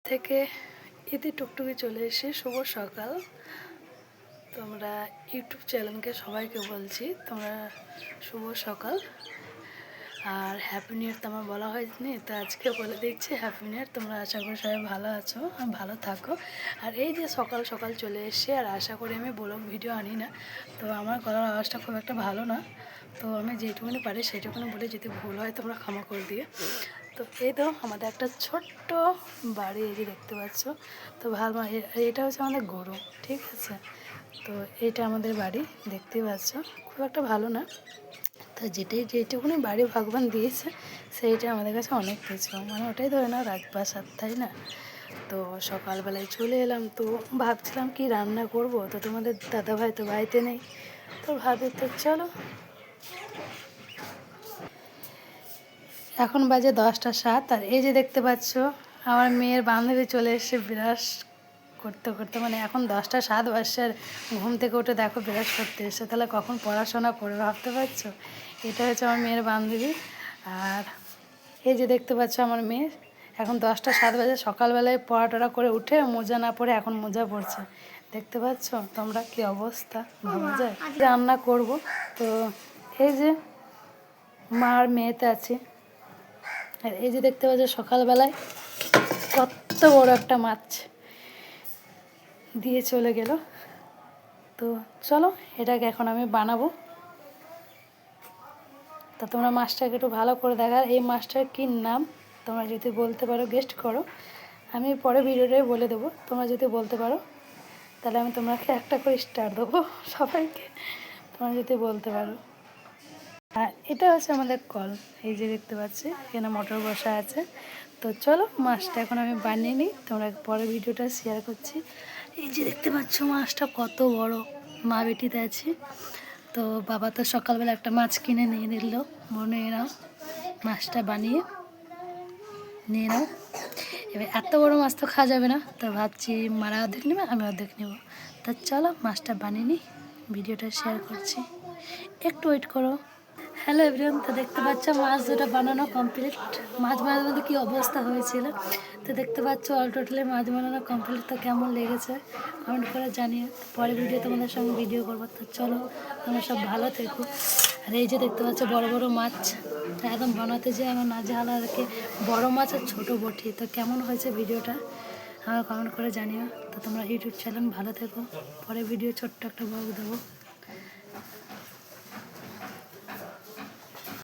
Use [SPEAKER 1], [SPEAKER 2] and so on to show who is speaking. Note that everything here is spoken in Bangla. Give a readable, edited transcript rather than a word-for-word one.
[SPEAKER 1] থেকে ইতি টুকটুকি চলে এসে শুভ সকাল। তোমরা ইউটিউব চ্যানেলকে সবাইকে বলছি তোমরা শুভ সকাল আর হ্যাপি নিউ ইয়ার তো আমার বলা হয়নি, তো আজকে বলে দিচ্ছি হ্যাপি নিউ ইয়ার। তোমরা আশা করি সবাই ভালো আছো আর ভালো থাকো। আর এই যে সকাল সকাল চলে এসে আর আশা করি আমি ব্লগ ভিডিও আনি না, তো আমার গলার আওয়াজটা খুব একটা ভালো না, তো আমি যেটুকুনি পারি সেটুকুনি বলে, যদি ভুল হয় তোমরা ক্ষমা করে দিয়ে। তো এই তো আমাদের একটা ছোট্ট বাড়ি, এই যে দেখতে পাচ্ছ। তো ভালো, এটা হচ্ছে আমাদের গরু, ঠিক আছে। তো এইটা আমাদের বাড়ি, দেখতেই পাচ্ছ, খুব একটা ভালো না। তো যেটুকুনি বাড়ি ভগবান দিয়েছে সেইটা আমাদের কাছে অনেক কিছু, মানে ওটাই ধরে না রাজপ্রাসাদ, তাই না। তো সকালবেলায় চলে এলাম, তো ভাবছিলাম কি রান্না করব, তো তোমাদের দাদাভাই তো বাড়িতে নেই, তো ভাবি তো চলো। এখন বাজে 10টা 7, আর এই যে দেখতে পাচ্ছ আমার মেয়ের বান্ধবী চলে এসে বিরাস করতে করতে, মানে এখন 10টা 7 বাজছে আর ঘুম থেকে উঠে দেখো বিরাস করতে এসে, তাহলে কখন পড়াশোনা করবে ভাবতে পারছো। এটা হচ্ছে আমার মেয়ের বান্ধবী। আর এই যে দেখতে পাচ্ছ আমার মেয়ে এখন 10টা 7 বাজে, সকালবেলায় পড়াটরা করে উঠে মোজা না পরে এখন মোজা পড়ছে, দেখতে পাচ্ছ তোমরা কি অবস্থা, ভাবা যায়। রান্না করব, তো এই যে মা আর মেয়েতে আছে। আর এই যে দেখতে পাচ্ছ সকালবেলায় কত বড় একটা মাছ দিয়ে চলে গেল। তো চলো এটাকে এখন আমি বানাবো। তো তোমরা মাছটাকে একটু ভালো করে দেখা, এই মাছটার কী নাম তোমরা যদি বলতে পারো গেস্ট করো, আমি পরে ভিডিওটাই বলে দেবো। তোমরা যদি বলতে পারো তাহলে আমি তোমাকে একটা করে স্টার দেবো সবাইকে, তোমরা যদি বলতে পারো। আর এটা হচ্ছে আমাদের কল, এই যে দেখতে পাচ্ছি এখানে মোটর বসা আছে। তো চলো মাছটা এখন আমি বানিয়ে নিই, তোমরা পরে ভিডিওটা শেয়ার করছি। এই যে দেখতে পাচ্ছ মাছটা কত বড়, মা বেটিতে আছি। তো বাবা তো সকালবেলা একটা মাছ কিনে নিয়ে দিল, মনে নাও মাছটা বানিয়ে নিয়ে নাও। এবার এত বড় মাছ তো খাওয়া যাবে না, তো ভাবছি মারা অর্ধেক নেবে আমি অর্ধেক নেব। তা চলো মাছটা বানিয়ে নিই, ভিডিওটা শেয়ার করছি, একটু ওয়েট করো। হ্যালো এভরিওয়ান, তো দেখতে পাচ্ছ মাছ দুটো বানানো কমপ্লিট। মাছ বানানোর কী অবস্থা হয়েছিল, তো দেখতে পাচ্ছ অল টোটালি মাছ বানানো কমপ্লিট। তো কেমন লেগেছে কমেন্ট করে জানিয়ে, পরে ভিডিও তোমাদের সঙ্গে ভিডিও করবো। তো চলো তোমরা সব ভালো থেকো। আর এই যে দেখতে পাচ্ছ বড় বড় মাছ, একদম বানাতে যে আমার নাজেহাল, আর কি বড় মাছ আর ছোটো বটি। তো কেমন হয়েছে ভিডিওটা আমার কমেন্ট করে জানিও। তো তোমরা ইউটিউব চ্যানেল ভালো থেকো, পরে ভিডিও ছোট্ট একটা ব্লগ দেবো।